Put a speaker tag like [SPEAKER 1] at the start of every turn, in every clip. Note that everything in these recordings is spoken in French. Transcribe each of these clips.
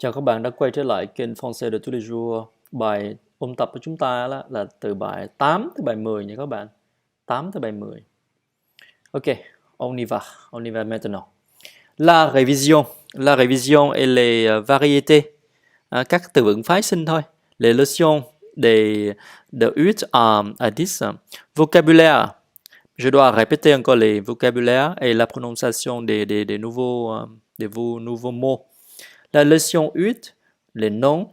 [SPEAKER 1] Chào các bạn đã quay trở lại kênh Français de tous les jours. Bài ôn tập của chúng ta là từ bài 8 tới bài 10 nha các bạn. 8 tới bài 10. Ok, on y va maintenant. La révision. La révision et les variétés. Các từ vựng phái sinh thôi. Les leçons de 8 à 10. Vocabulaire. Je dois répéter encore les vocabulaires et la prononciation des nouveaux mots. La leçon 8, les noms,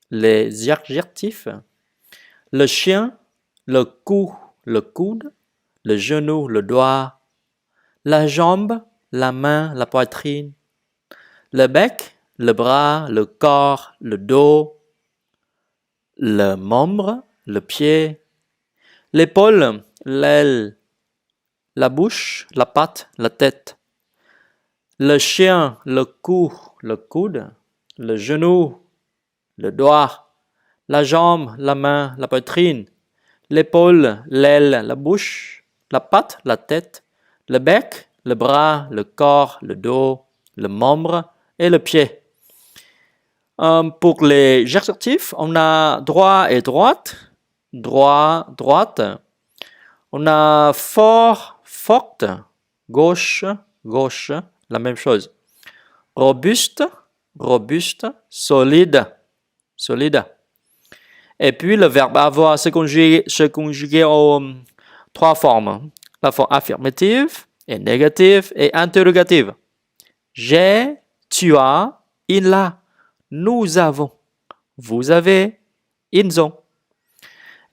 [SPEAKER 1] les adjectifs, le chien, le cou, le coude, le genou, le doigt, la jambe, la main, la poitrine, le bec, le bras, le corps, le dos, le membre, le pied, l'épaule, l'aile, la bouche, la patte, la tête, le chien, le cou, le coude, le genou, le doigt, la jambe, la main, la poitrine, l'épaule, l'aile, la bouche, la patte, la tête, le bec, le bras, le corps, le dos, le membre et le pied. Pour les adjectifs, on a droit et droite, droit, droite. On a fort, forte, gauche, gauche, la même chose. Robuste, robuste, solide, solide. Et puis le verbe avoir se conjuguer aux trois formes. La forme affirmative et négative et interrogative. J'ai, tu as, il a, nous avons, vous avez, ils ont.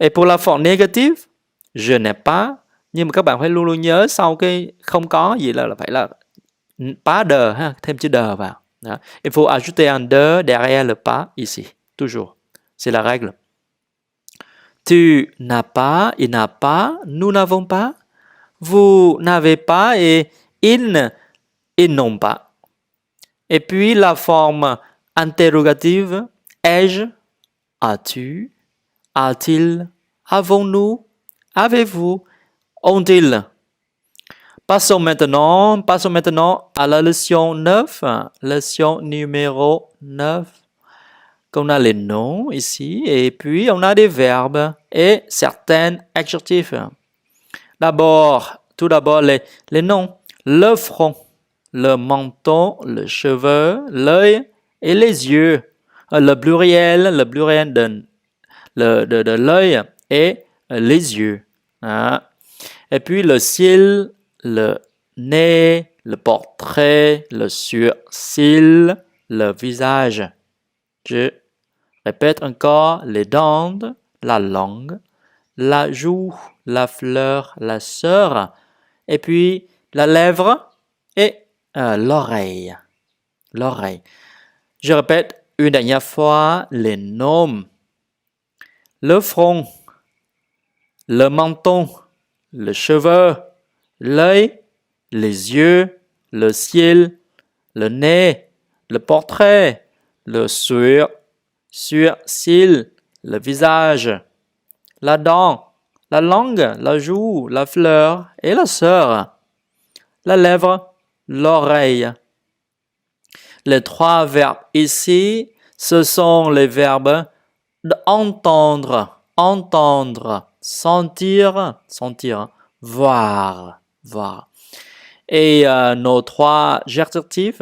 [SPEAKER 1] Et pour la forme négative, je n'ai pas, nhưng mà các bạn phải luôn luôn nhớ sau cái không có gì là phải là pas de ha, thêm chữ de vào. Đó. Il faut ajouter un de derrière le pas ici, toujours. C'est la règle. Tu n'as pas, il n'a pas, nous n'avons pas, vous n'avez pas et ils n'ont pas. Et puis la forme interrogative, ai-je, as-tu, a-t-il, avons-nous, avez-vous, ont-ils. Passons maintenant à la leçon 9, leçon numéro 9. Qu'on a les noms ici, et puis on a des verbes et certains adjectifs. Tout d'abord, les noms. Le front, le menton, le cheveu, l'œil et les yeux. Le pluriel de l'œil et les yeux. Et puis le cil, le nez, le portrait, le sourcil, le visage. Je répète encore les dents, la langue, la joue, la fleur, la sœur, et puis la lèvre et l'oreille. L'oreille. Je répète une dernière fois les noms. Le front, le menton, le cheveu, l'œil, les yeux, le ciel, le nez, le portrait, le sourcil, le visage, la dent, la langue, la joue, la fleur et la sœur, la lèvre, l'oreille. Les trois verbes ici, ce sont les verbes d'entendre, entendre, sentir, sentir, voir, voir. Et nos trois adjectifs,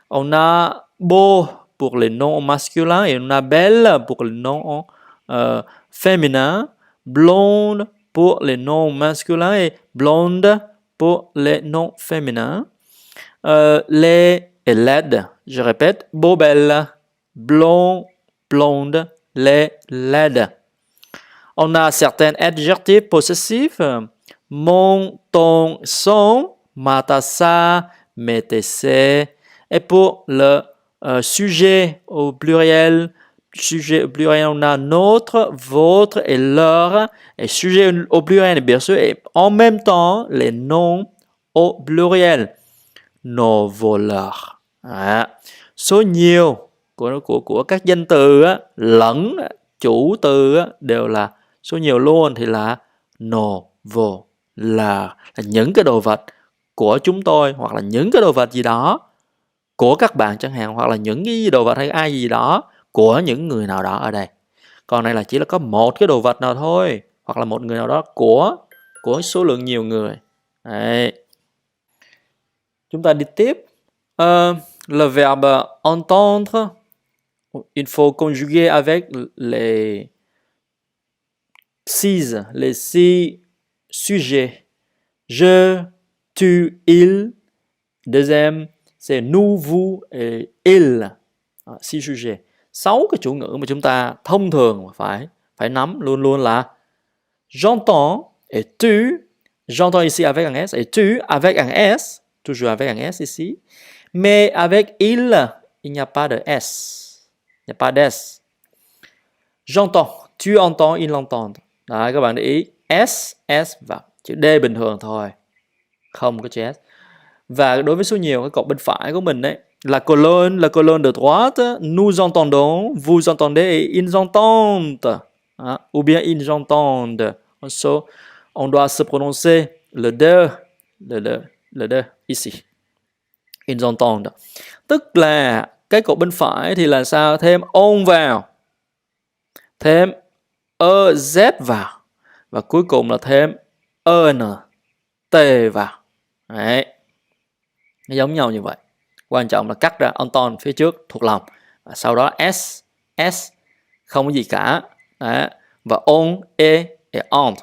[SPEAKER 1] on a beau pour les noms masculins et on a belle pour les noms féminins, blonde pour les noms masculins et blonde pour les noms féminins. Les et laide, je répète, beau, belle, blond, blonde, les, laide. On a certains adjectifs possessifs, mon, ton, son, ma, ta, sa, mes, tes, ses. Et pour le sujet au pluriel, on a notre, votre et leur. Et sujet au pluriel, bien sûr, et en même temps, les noms au pluriel. Nos voleurs. Số nhiều của các danh từ lẫn chủ từ đều là số nhiều luôn, thì là nos voleurs, là những cái đồ vật của chúng tôi hoặc là những cái đồ vật gì đó của các bạn chẳng hạn, hoặc là những cái đồ vật hay ai gì đó của những người nào đó ở đây. Còn này là chỉ là có một cái đồ vật nào thôi, hoặc là một người nào đó của số lượng nhiều người. Đấy. Chúng ta đi tiếp. Le verbe entendre, il faut conjuguer avec les six sujets. Je, tu, il. Deuxième, c'est nous, vous et il. Six sujets. 6 cái chủ ngữ mà chúng ta thông thường phải nắm luôn luôn là j'entends et tu. J'entends ici avec un S et tu avec un S. Toujours avec un S ici. Mais avec il n'y a pas de S. Il n'y a pas d'S. J'entends. Tu entends, il entend. Đấy, các bạn để ý. S và chữ D bình thường thôi. Không có chữ S. Và đối với số nhiều, cái cột bên phải của mình đấy, la colonne de droite, nous entendons, vous entendez et ils entendent. Ou bien ils entendent. On doit se prononcer le de ici. Ils entendent. Tức là cái cột bên phải thì là sao? Thêm on vào, thêm z vào, và cuối cùng là thêm t vào. Đấy. Nó giống nhau như vậy. Quan trọng là cắt ra entend phía trước thuộc lòng, và sau đó s không có gì cả. Đấy. Và on et ont,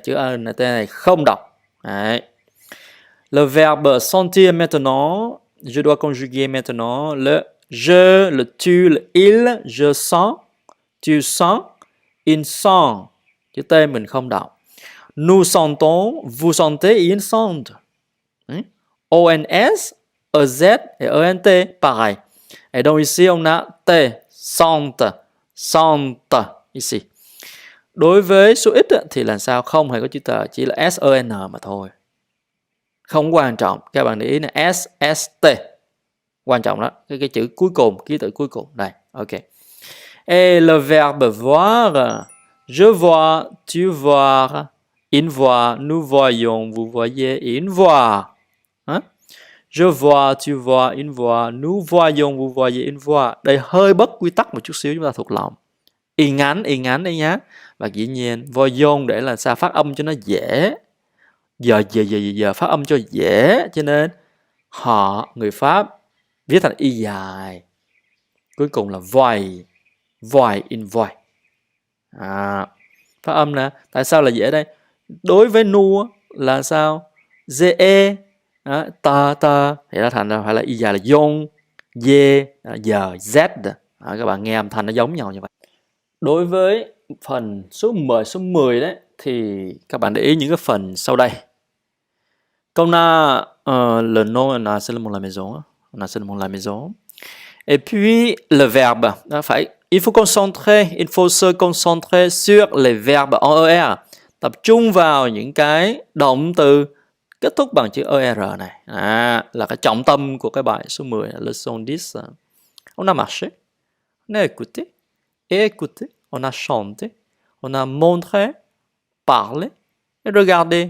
[SPEAKER 1] chữ ent này không đọc. Đấy. Le verbe sentir maintenant, je dois conjuguer maintenant le je, le tu, le il. Je sens, tu sens, il sent. Chữ T mình không đọc. Nous sentons, vous sentez, ils sentent. ONS, EZ et ENT, pareil. Et donc ici on a T, sente, ici. Đối với số ít thì là sao? Không hề có chữ T, chỉ là SEN mà thôi. Không quan trọng, các bạn để ý là SST. Quan trọng đó, cái chữ cuối cùng, ký tự cuối cùng. Đây, ok. Et le verbe voir, je vois, tu vois, il voit, nous voyons, vous voyez, il voit. Je vois, tu vois, il voit, nous voyons, vous voyez, il voit. Đây hơi bất quy tắc một chút xíu, chúng ta thuộc lòng. Y ngắn đây nhá. Và dĩ nhiên, voyons để là sao? Phát âm cho nó dễ. Giờ phát âm cho dễ, cho nên người Pháp viết thành y dài. Cuối cùng là voy, in voy. Phát âm nè. Tại sao là dễ đây? Đối với nu là sao? GE, ta thì nó thành ra phải là y dài là yong, ye, giờ, z. Các bạn nghe âm thanh nó giống nhau như vậy. Đối với phần số 10 đấy thì các bạn để ý những cái phần sau đây. Qu'on a le nom, on a seulement la maison. Et puis le verbe, il faut se concentrer sur les verbes en ER. Tập trung vào những cái động từ kết thúc bằng chữ ER này. Là cái trọng tâm của cái bài số 10, leçon 10. On a marché, on a écouté, et écouté, on a chanté, on a montré, parlé, et regardé,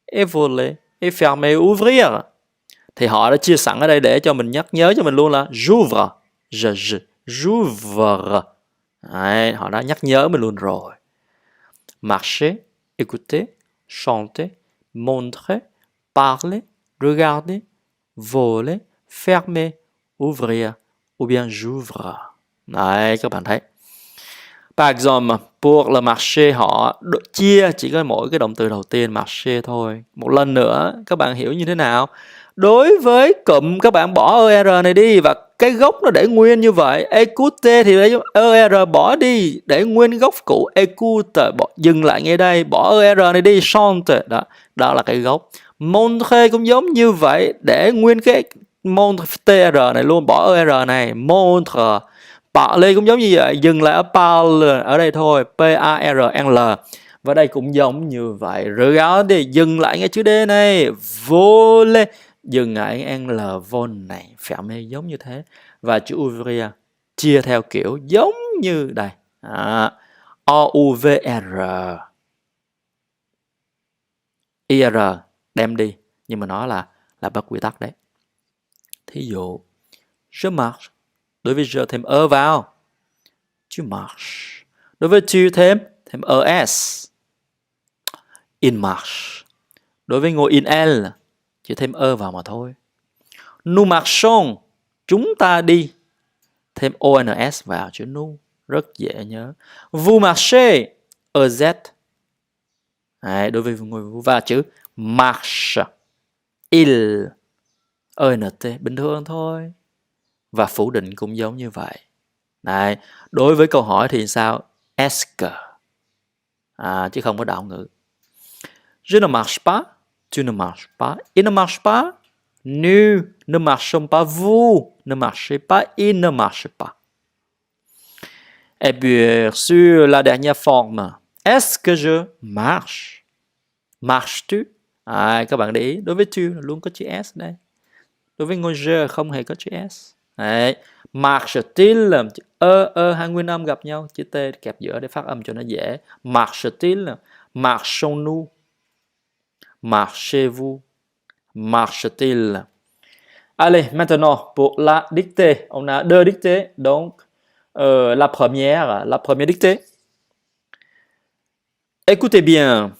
[SPEAKER 1] et volé, et fermé, ouvrir. Thì họ đã chia sẵn ở đây để cho mình nhắc nhớ cho mình luôn là j'ouvre, j'ouvre. Đấy, họ đã nhắc nhớ mình luôn rồi. Marcher, écouter, chanter, montrer, parler, regarder, voler, fermer, ouvrir, ou bien j'ouvre. Đấy, các bạn thấy. Par exemple, pour le marché họ chia chỉ có mỗi cái động từ đầu tiên marché thôi. Một lần nữa, các bạn hiểu như thế nào? Đối với cụm các bạn bỏ ER này đi và cái gốc nó để nguyên như vậy. Écoute thì ER bỏ đi, để nguyên gốc cũ. Écoute, dừng lại ngay đây, bỏ ER này đi, chante. Đó là cái gốc. Montre cũng giống như vậy, để nguyên cái montre TR này luôn, bỏ ER này, montre. Parler cũng giống như vậy, dừng lại ở parle ở đây thôi, P-A-R-L. Và đây cũng giống như vậy. Regarde, dừng lại ngay chữ D này. Voler, dừng lại N-L, vol này. Fermer giống như thế. Và chữ ouvrir chia theo kiểu giống như đây. O-U-V-R. I-R đem đi. Nhưng mà nó là bất quy tắc đấy. Thí dụ, Je marche. Đối với je thêm ơ vào. Tu marches. Đối với tu thêm es. Il marche. Đối với ngôi in L, chỉ thêm ơ vào mà thôi. Nous marchons. Chúng ta đi. Thêm ons vào chữ nous. Rất dễ nhớ. Vous marchez. Ez. Đấy, đối với ngôi vous và chữ marche. Il. ENT. Bình thường thôi. Và phủ định cũng giống như vậy. Đấy. Đối với câu hỏi thì sao? Est-ce. Chứ không có đạo ngữ. Je ne marche pas. Tu ne marches pas. Il ne marche pas. Nous ne marchons pas. Vous ne marchez pas. Il ne marche pas. Et puis, sur la dernière forme, est-ce que je marche? Marches-tu? Các bạn để ý, đối với tu luôn có chữ S đây. Đối với ngôi je không hề có chữ S. Đấy. Marche-t-il? Hai nguyên âm gặp nhau, chữ T kẹp giữa để phát âm cho nó dễ. Marche-t-il? Marchons-nous? Marchez-vous? Marche-t-il? Allez, maintenant, pour la dictée. On a deux dictées, donc la première dictée. Écoutez bien,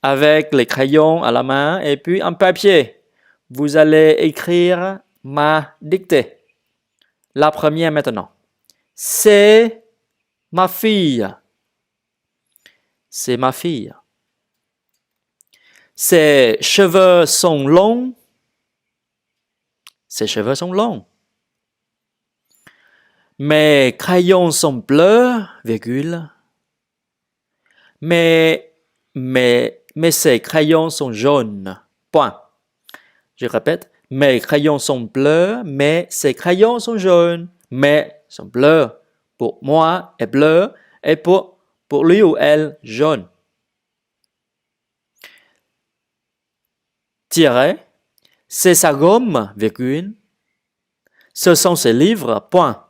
[SPEAKER 1] avec les crayons à la main et puis un papier, vous allez écrire ma dictée. La première maintenant. C'est ma fille. C'est ma fille. Ses cheveux sont longs. Ses cheveux sont longs. Mes crayons sont bleus, virgule. Mais ces crayons sont jaunes. Point. Je répète. Mes crayons sont bleus, mais ces crayons sont jaunes. Mais sont bleus. Pour moi est bleu et pour lui ou elle, jaune. Tiret. C'est sa gomme, virgule. Ce sont ses livres, point.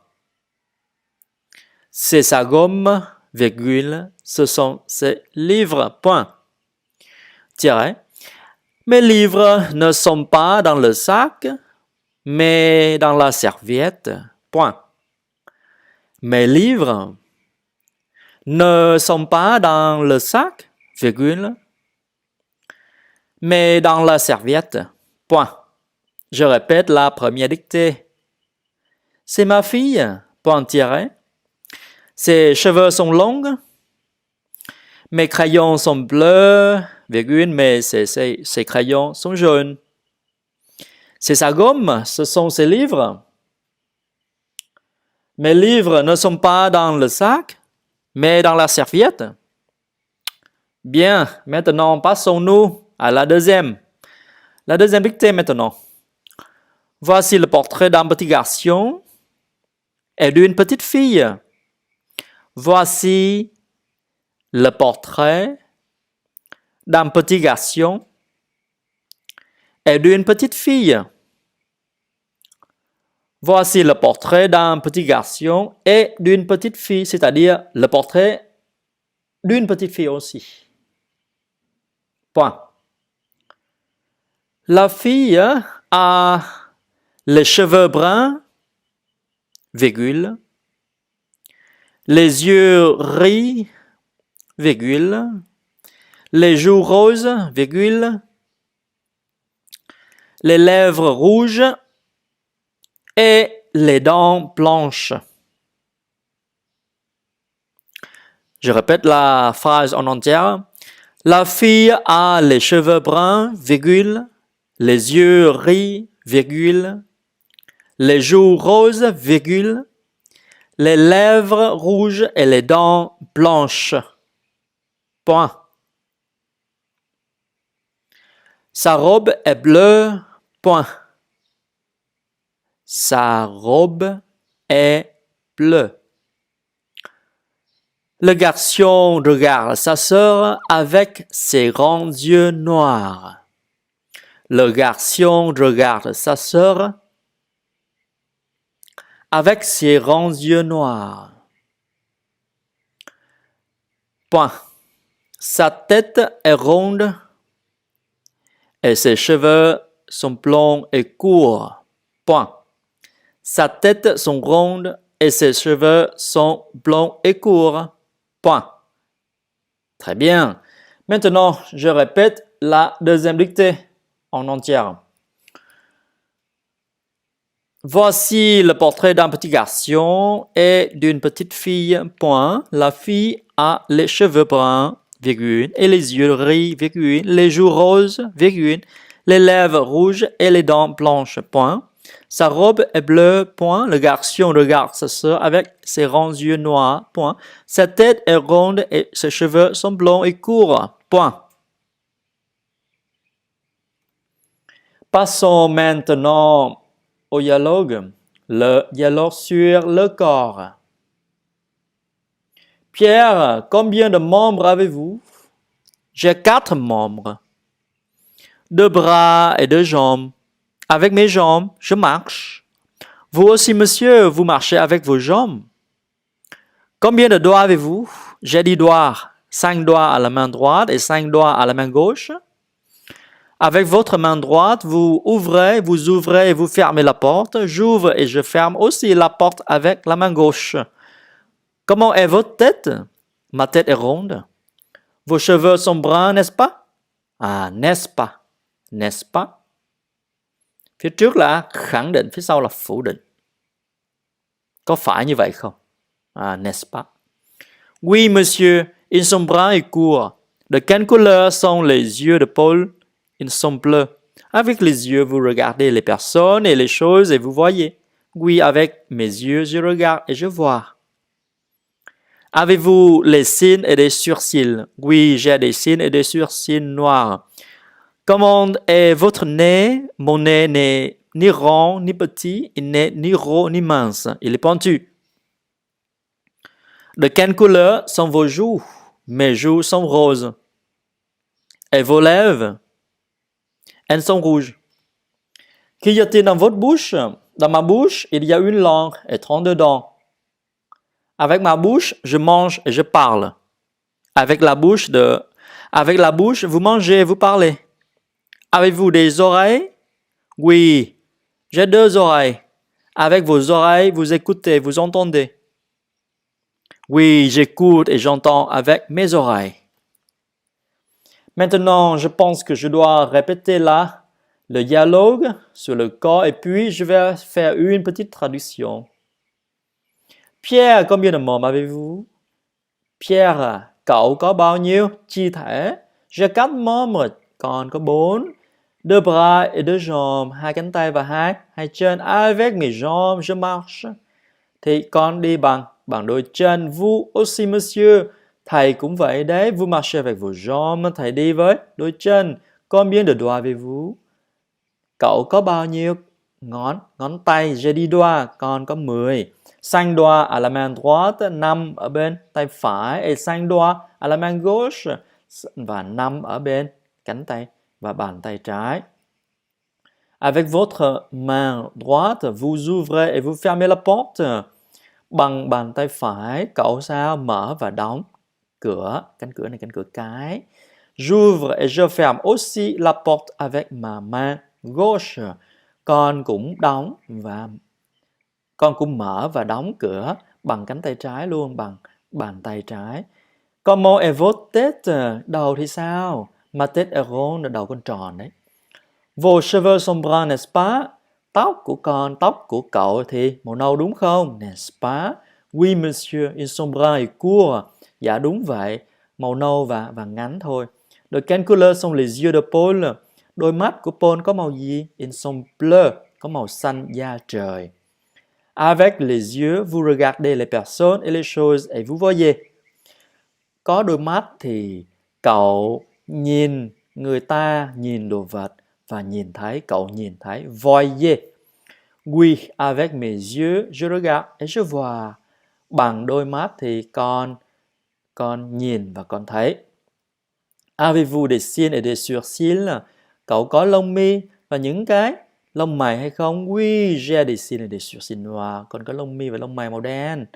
[SPEAKER 1] C'est sa gomme, virgule. Ce sont ses livres, point. Tiret. Mes livres ne sont pas dans le sac, mais dans la serviette, point. Mes livres ne sont pas dans le sac, virgule, mais dans la serviette, point. Je répète la première dictée. C'est ma fille, point tiré. Ses cheveux sont longs. Mes crayons sont bleus, virgule, mais ses crayons sont jaunes. C'est sa gomme, ce sont ses livres. Mes livres ne sont pas dans le sac, mais dans la serviette. Bien, maintenant passons-nous à la deuxième. La deuxième dictée maintenant. Voici le portrait d'un petit garçon et d'une petite fille. Voici le portrait d'un petit garçon et d'une petite fille. Voici le portrait d'un petit garçon et d'une petite fille, c'est-à-dire le portrait d'une petite fille aussi. Point. La fille a les cheveux bruns, virgule, les yeux ris, virgule, les joues roses, virgule, les lèvres rouges et les dents blanches. Je répète la phrase en entière. La fille a les cheveux bruns, virgule, les yeux ris, virgule, les joues roses, virgule, les lèvres rouges et les dents blanches. Point. Sa robe est bleue. Point. Sa robe est bleue. Le garçon regarde sa sœur avec ses grands yeux noirs. Le garçon regarde sa sœur avec ses grands yeux noirs. Point. Sa tête est ronde et ses cheveux sont blonds et courts. Point. Sa tête sont rondes et ses cheveux sont blonds et courts. Point. Très bien. Maintenant, je répète la deuxième dictée en entière. Voici le portrait d'un petit garçon et d'une petite fille. Point. La fille a les cheveux bruns, virgule, et les yeux gris, virgule, les joues roses, virgule, les lèvres rouges et les dents blanches. Point. Sa robe est bleue. Point. Le garçon regarde sa sœur avec ses ronds yeux noirs. Point. Sa tête est ronde et ses cheveux sont blonds et courts. Point. Passons maintenant au dialogue. Le dialogue sur le corps. Pierre, combien de membres avez-vous? J'ai 4 membres. 2 bras et 2 jambes. Avec mes jambes, je marche. Vous aussi, monsieur, vous marchez avec vos jambes. Combien de doigts avez-vous? J'ai 10 doigts. 5 doigts à la main droite et 5 doigts à la main gauche. Avec votre main droite, vous ouvrez et vous fermez la porte. J'ouvre et je ferme aussi la porte avec la main gauche. Comment est votre tête? Ma tête est ronde. Vos cheveux sont bruns, n'est-ce pas? À, n'est-ce pas? N'est-ce pas? Phía trước là khẳng định, phía sau là phủ định. Có phải như vậy không? À, n'est-ce pas? Oui, monsieur, ils sont bruns et courts. De quelle couleur sont les yeux de Paul? Ils sont bleus. Avec les yeux, vous regardez les personnes et les choses et vous voyez. Oui, avec mes yeux, je regarde et je vois. Avez-vous les cils et des sourcils? Oui, j'ai des cils et des sourcils noirs. Comment est votre nez? Mon nez n'est ni rond ni petit, il n'est ni gros ni mince, il est pointu. De quelle couleur sont vos joues? Mes joues sont roses. Et vos lèvres? Elles sont rouges. Qu'y a-t-il dans votre bouche? Dans ma bouche, il y a une langue et 32 dents. Avec ma bouche, je mange et je parle. Avec la bouche, vous mangez et vous parlez. Avez-vous des oreilles? Oui, j'ai 2 oreilles. Avec vos oreilles, vous écoutez, vous entendez. Oui, j'écoute et j'entends avec mes oreilles. Maintenant, je pense que je dois répéter là le dialogue sur le corps et puis je vais faire une petite traduction. Pierre, combien de membres avez-vous? Pierre, cậu có bao nhiêu chi thể? J'ai 4 membres, còn có 4. 2 bras et 2 jambes, 2 cánh tay và hai chân. Avec mes jambes, je marche. Thì con đi bằng đôi chân. Vous aussi, monsieur. Thầy cũng vậy đấy. Vous marchez avec vos jambes. Thầy đi với đôi chân. Combien de doigts avez-vous? Cậu có bao nhiêu ngón tay? J'ai 10 doigts, con có 10. 5 doigts à la main droite, 5 ở bên tay phải, et 5 doigts à la main gauche, và 5 ở bên cánh tay và bàn tay trái. Avec votre main droite, vous ouvrez et vous fermez la porte. Bằng bàn tay phải, cậu sao? Mở và đóng cửa. Cánh cửa này cánh cửa cái. J'ouvre et je ferme aussi la porte avec ma main gauche. Con cũng mở và đóng cửa bằng cánh tay trái luôn, bằng bàn tay trái. Comment est votre tête? Đầu thì sao? Ma tête est ronde, đầu con tròn đấy. Vos cheveux sont bruns, n'est-ce pas? Tóc của cậu thì màu nâu đúng không? N'est-ce pas? Oui, monsieur, ils sont bruns et courts. Dạ đúng vậy, màu nâu và ngắn thôi. De quelle couleur sont les yeux de Paul? Đôi mắt của Paul có màu gì? Ils sont bleus, có màu xanh da trời. Avec les yeux, vous regardez les personnes et les choses et vous voyez. Có đôi mắt thì cậu nhìn người ta, nhìn đồ vật và cậu nhìn thấy. Voyez. Oui, avec mes yeux, je regarde et je vois. Bằng đôi mắt thì con nhìn và con thấy. Avez-vous des cils et des sourcils? Cậu có lông mi và những cái lông mày hay không? Oui, j'ai des cils et des sourcils noirs. Con có lông mi và lông mày màu đen.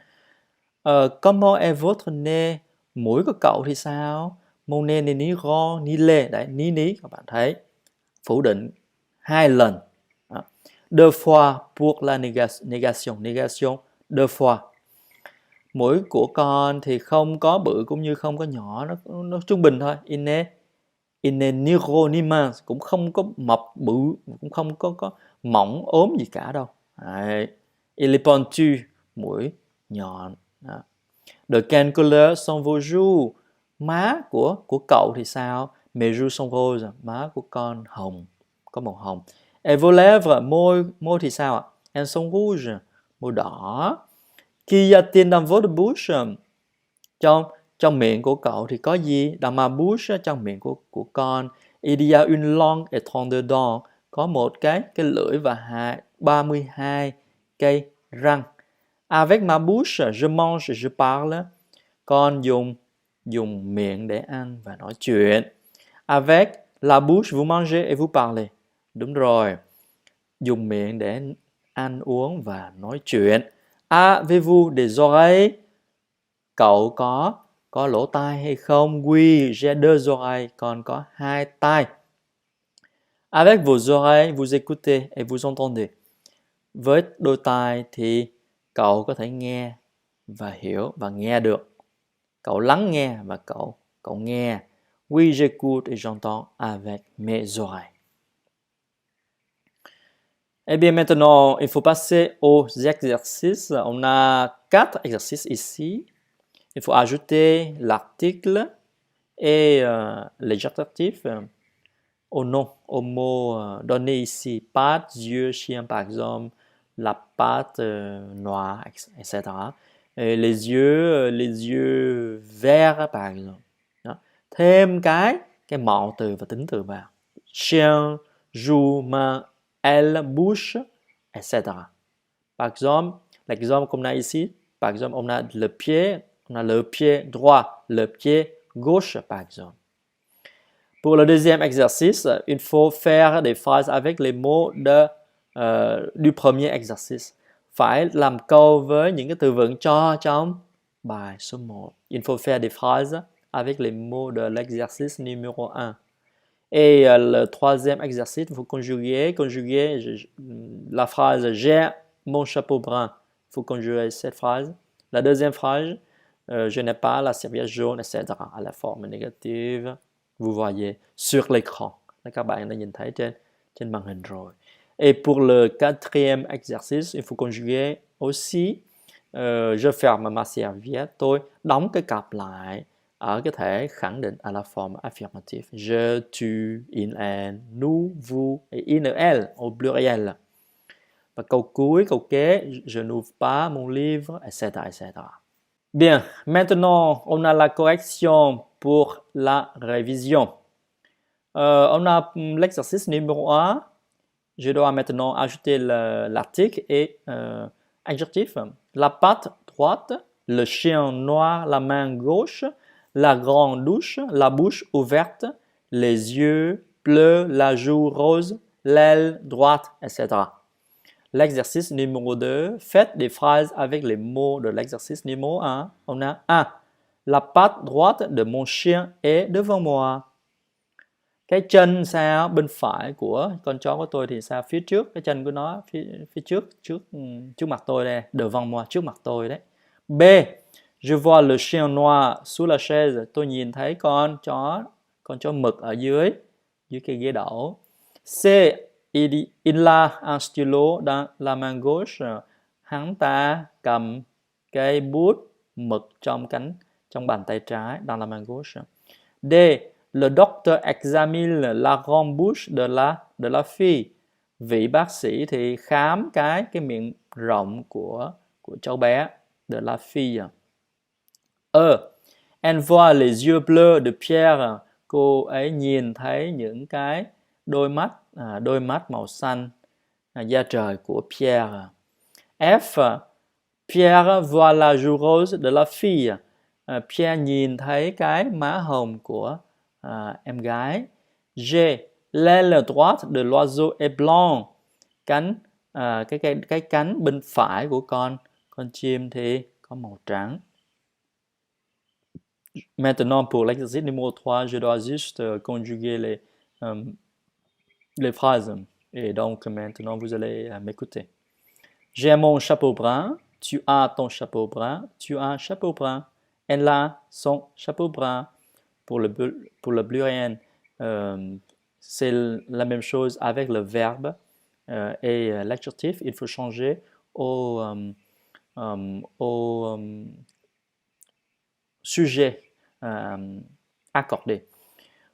[SPEAKER 1] Comment est votre nez? Mũi của cậu thì sao? Mon nez n'est ni rond ni laid. Đấy, ni các bạn thấy. Phủ định 2 lần. Deux fois pour la négation. Négation, deux fois. Mũi của con thì không có bự cũng như không có nhỏ, nó trung bình thôi. Il n'est ni gros ni mince, cũng không có mập bự, cũng không có mỏng ốm gì cả đâu. Đấy. Il est pointu, mũi nhọn. Đó. De quelle couleur sont vos joues? Má của cậu thì sao? Mes joues sont roses, má của con hồng, có màu hồng. Et vos lèvres, môi thì sao ạ? Elles sont rouges, màu đỏ. Qu'y a-t-il dans votre bouche? Trong miệng của cậu thì có gì? Dans ma bouche, trong miệng của con. Il y a une langue et 32 dents. Có một cái lưỡi và 32 cây răng. Avec ma bouche, je mange, je parle. Con dùng miệng để ăn và nói chuyện. Avec la bouche, vous mangez et vous parlez. Đúng rồi. Dùng miệng để ăn uống và nói chuyện. Avez-vous des oreilles? Cậu có lỗ tai hay không? Oui, j'ai deux oreilles. Con có hai tai. Avec vos oreilles, vous écoutez et vous entendez. Với đôi tai thì cậu có thể nghe và hiểu và nghe được. Cậu lắng nghe và cậu nghe. Oui, j'écoute et j'entends avec mes oreilles. Eh bien, maintenant, il faut passer aux exercices. On a 4 exercices ici. Il faut ajouter l'article et les adjectifs au nom, au mot donné ici. Pâte, yeux, chien, par exemple. La pâte noire, etc. Et les yeux verts, par exemple. Đó. Thêm cái mạo từ và tính từ vào. Chien, joue, main, elle, bouche, etc. Par exemple, l'exemple qu'on a ici, par exemple, on a le pied droit, le pied gauche, par exemple. Pour le deuxième exercice, il faut faire des phrases avec les mots du premier exercice. Phải làm câu với những cái từ vựng cho trong bài số 1. Il faut faire des phrases avec les mots de l'exercice numéro 1. Et le troisième exercice, il faut conjuguer la phrase « J'ai mon chapeau brun ». Il faut conjuguer cette phrase. La deuxième phrase, je n'ai pas la serviette jaune, etc. à la forme négative. Vous voyez sur l'écran. Các bạn đã nhìn thấy trên màn hình rồi. Et pour le quatrième exercice, il faut conjuguer aussi je ferme ma serviette. Tôi đóng cái cặp lại ở cái thể khẳng định à la forme affirmative. Je, tu, il, elle, nous, vous et il, elle au pluriel. Và câu cuối, câu kế, je n'ouvre pas mon livre, etc., etc. Bien, maintenant, on a la correction pour la révision. On a l'exercice numéro 1. Je dois maintenant ajouter l'article et adjectif. La patte droite, le chien noir, la main gauche, la grande douche, la bouche ouverte, les yeux bleus, la joue rose, l'aile droite, etc. L'exercice numéro 2, faites des phrases avec les mots de l'exercice numéro 1. On a 1. La patte droite de mon chien est devant moi. Cái chân sao bên phải của con chó của tôi thì sao phía trước, cái chân của nó phía trước mặt tôi đây, devant moi, trước mặt tôi đấy. B. Je vois le chien noir sous la chaise. Tôi nhìn thấy con chó mực ở dưới cái ghế đẩu. C. Il a un stylo dans la main gauche. Hắn ta cầm cái bút mực trong bàn tay trái, dans la main gauche. D. Le docteur examine la grande bouche de la fille. Vị bác sĩ thì khám cái miệng rộng của cháu bé, de la fille. E. Elle voit les yeux bleus de Pierre. Cô ấy nhìn thấy những cái đôi mắt màu xanh da trời của Pierre. F. Pierre voit la joue rose de la fille. Pierre nhìn thấy cái má hồng của em gái. G. L'aile droite de l'oiseau est blanc. Cái cánh bên phải của con chim thì có màu trắng. Maintenant, pour l'exercice numéro 3, je dois juste conjuguer les phrases. Et donc maintenant vous allez m'écouter. J'ai mon chapeau brun, tu as ton chapeau brun, tu as un chapeau brun, elle a son chapeau brun. Pour le pluriel, c'est la même chose avec le verbe et l'adjectif. Il faut changer au sujet accordé.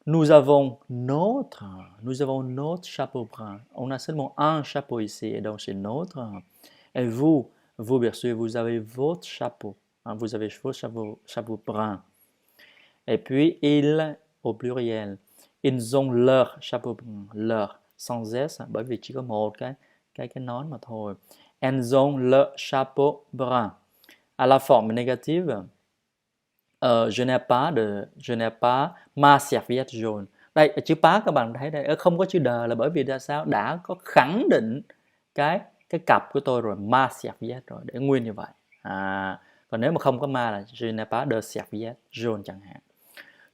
[SPEAKER 1] Nous avons notre chapeau brun. On a seulement un chapeau ici, et donc c'est notre. Et vous bien sûr, vous avez votre chapeau. Vous avez votre chapeau brun. Et puis, ils, au pluriel, ils ont leur chapeau brun, leur, sans S, bởi vì chỉ có một cái nón mà thôi. Elles ont leur chapeau brun. À la forme négative, je n'ai pas ma serviette jaune. Đây, chữ pas các bạn thấy đây, không có chữ đờ là bởi vì ra sao? Đã có khẳng định cái cặp của tôi rồi, ma serviette rồi, để nguyên như vậy. Còn nếu mà không có ma là je n'ai pas de serviette jaune chẳng hạn.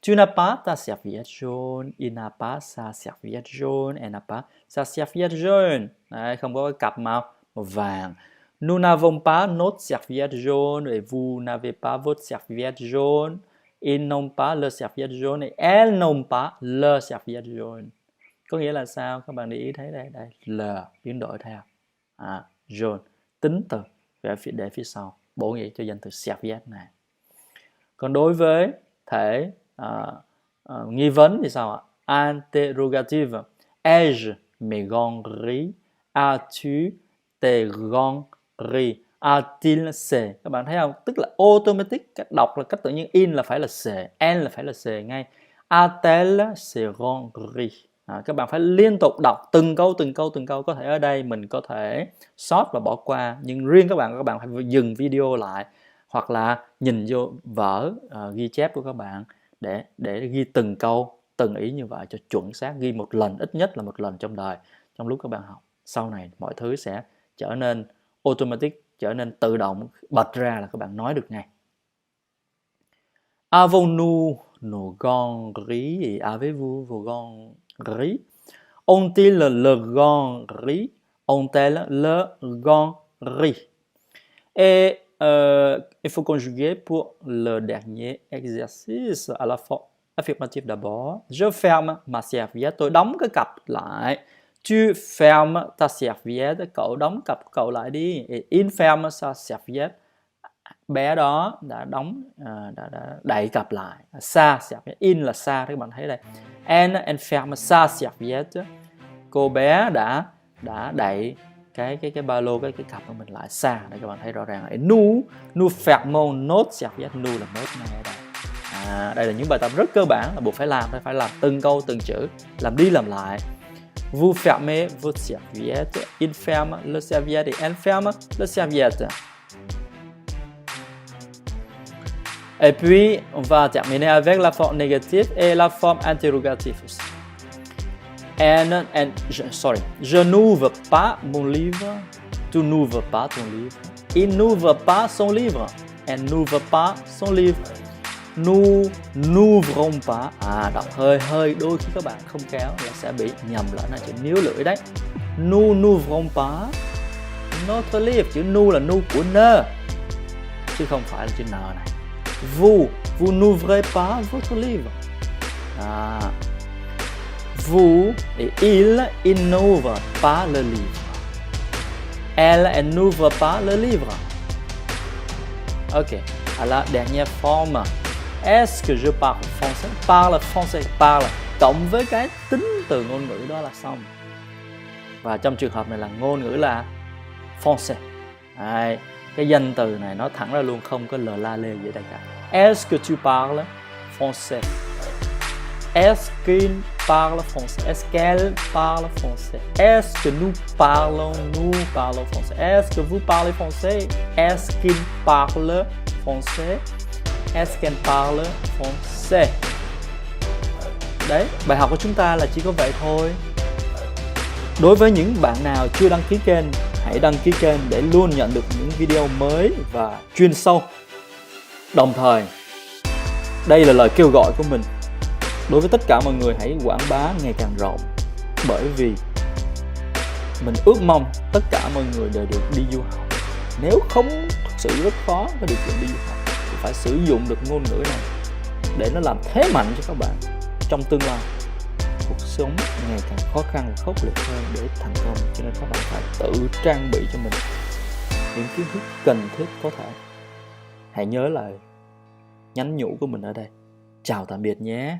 [SPEAKER 1] Tu n'as pas ta serviette jaune, il n'a pas sa serviette jaune, elle n'a pas sa serviette jaune. Đấy, không có cái cặp màu vàng. Nous n'avons pas notre serviette jaune et vous n'avez pas votre serviette jaune. Ils n'ont pas leur serviette jaune et elles n'ont pas leur serviette jaune. Có nghĩa là sao? Các bạn để ý thấy đây, leur biến đổi theo jaune, tính từ để phía sau, bổ nghĩa cho danh từ serviette này. Còn đối với thể nghi vấn thì sao ạ? Interrogative. Ai-je mes gants gris? As-tu tes gants gris? A-t-il ses? Các bạn thấy không? Tức là automatic, cách đọc là cách tự nhiên. In là phải là ses, en là phải là ses ngay. A-t-elle ses gants gris? Các bạn phải liên tục đọc từng câu. Có thể ở đây mình có thể sót và bỏ qua, nhưng riêng các bạn phải dừng video lại hoặc là nhìn vô vở ghi chép của các bạn để ghi từng câu, từng ý như vậy cho chuẩn xác, ghi một lần, ít nhất là một lần trong đời, trong lúc các bạn học. Sau này mọi thứ sẽ trở nên automatic, trở nên tự động, bật ra là các bạn nói được ngay. Avons-nous nos gants gris et avez-vous vos gants gris? Ont-ils le gant gris? Ont-elles le gant gris? Et il faut conjuguer pour le dernier exercice à la forme affirmative d'abord. Je ferme ma serviette. Tôi đóng cái cặp lại. Tu fermes ta serviette. Cậu đóng cặp cậu lại đi. Et il ferme sa serviette. Bé đó đã đẩy cặp lại. Sa serviette. In là sa, các bạn thấy đây. Elle ferme sa serviette. Cô bé đã đẩy cái ba lô, cái cặp của mình lại xa. Đây các bạn thấy rõ ràng. Nous fermons notre serviette. Nous là notre này ở đây. Đây là những bài tập rất cơ bản là buộc phải làm từng câu từng chữ, làm đi làm lại. Vous fermez votre serviette, il ferme le serviette et elle ferme le serviette. Et puis on va terminer avec la forme négative et la forme interrogative aussi. Je n'ouvre pas mon livre. Tu n'ouvres pas ton livre. Il n'ouvre pas son livre. Elle n'ouvre pas son livre. Nous n'ouvrons pas. Đọc hơi đôi khi các bạn không khéo là sẽ bị nhầm lẫn là chữ níu lưỡi đấy. Nous n'ouvrons pas notre livre. Chữ nous là nu của nơ chứ không phải là chữ n này. Vous n'ouvrez pas votre livre. Vous et il n'ouvre pas le livre. Elle n'ouvre pas le livre. Ok, à la dernière forme. Est-ce que je parle français? Parle français, parle cộng với cái tính từ ngôn ngữ đó là xong. Và trong trường hợp này là ngôn ngữ là français. Đấy, cái danh từ này nó thẳng ra luôn, không có lờ la lê gì ở đây cả. Est-ce que tu parles français? Est-ce qu'il parle français? Est-ce qu'elle parle français? Est-ce que nous parlons français? Est-ce que vous parlez français? Est-ce qu'il parle français? Est-ce qu'elle parle français? Đấy, bài học của chúng ta là chỉ có vậy thôi. Đối với những bạn nào chưa đăng ký kênh, hãy đăng ký kênh để luôn nhận được những video mới và chuyên sâu. Đồng thời, đây là lời kêu gọi của mình. Đối với tất cả mọi người, hãy quảng bá ngày càng rộng. Bởi vì Mình ước mong tất cả mọi người đều được đi du học. Nếu không thực sự rất khó có điều kiện đi du học thì phải sử dụng được ngôn ngữ này để nó làm thế mạnh cho các bạn trong tương lai. Cuộc sống ngày càng khó khăn và khốc liệt hơn để thành công, cho nên các bạn phải tự trang bị cho mình những kiến thức cần thiết có thể. Hãy nhớ lại nhắn nhủ của mình ở đây. Chào tạm biệt nhé.